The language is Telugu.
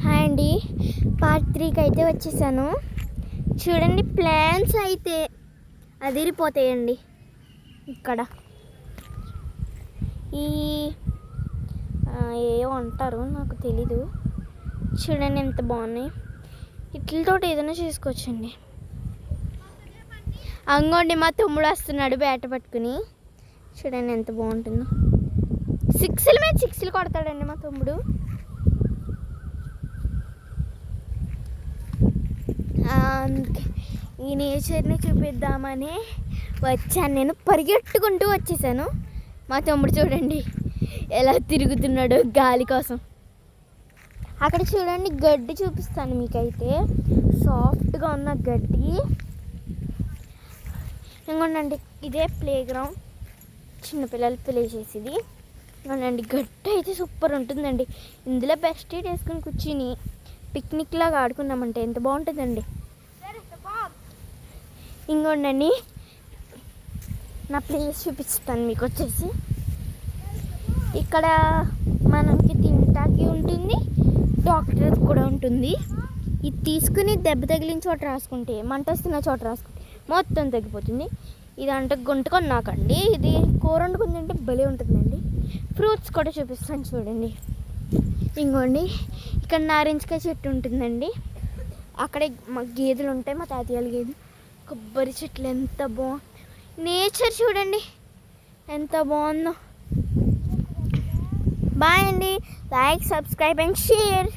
హాయ్ అండి, పార్ట్ 3కి అయితే వచ్చేసాను. చూడండి, ప్లాన్స్ అయితే అదిరిపోతాయండి. ఇక్కడ ఈ ఏవో అంటారు, నాకు తెలీదు. చూడండి ఎంత బాగున్నాయి. ఇట్లతో ఏదైనా చేసుకోవచ్చండి. అంగోండి మా తమ్ముడు వస్తున్నాడు బ్యాట్ పట్టుకుని. చూడండి ఎంత బాగుంటుందో. 6ల మీద 6లు కొడతాడండి మా తమ్ముడు. అందుకే ఈ నేచర్ని చూపిద్దామని వచ్చాను. నేను పరిగెట్టుకుంటూ వచ్చేసాను. మా తమ్ముడు చూడండి ఎలా తిరుగుతున్నాడో గాలి కోసం. అక్కడ చూడండి గడ్డి చూపిస్తాను మీకైతే. సాఫ్ట్గా ఉన్న గడ్డి. ఇంకోండి ఇదే ప్లే గ్రౌండ్, చిన్నపిల్లలు ప్లే చేసేది. ఇంకోండి గడ్డి అయితే సూపర్ ఉంటుందండి. ఇందులో బెస్ట్ వేసుకుని కూర్చుని పిక్నిక్ లాగా ఆడుకున్నామంటే ఎంత బాగుంటుందండి. ఇంకోండి నా ప్లేస్ చూపిస్తాను మీకు వచ్చేసి. ఇక్కడ మనకి తింటాకి ఉంటుంది, డాక్టర్ కూడా ఉంటుంది. ఇది తీసుకుని దెబ్బ తగిలిన చోట రాసుకుంటే, మంట వస్తున్న చోట రాసుకుంటే మొత్తం తగ్గిపోతుంది. ఇది అంటే గుంటుకొన్నాకండి. ఇది కూర వండుకుని తింటే భలే ఉంటుందండి. ఫ్రూట్స్ కూడా చూపిస్తాను చూడండి. ఇంకోండి ఇక్కడ నారింజకాయ చెట్టు ఉంటుందండి. అక్కడే మా గేదెలు ఉంటాయి, మా తాతయ్యల గేదెలు. కొబ్బరి చెట్లు ఎంత బాగుంది. నేచర్ చూడండి ఎంత బాగుందో. బాయ్ అండి. Like, subscribe and share.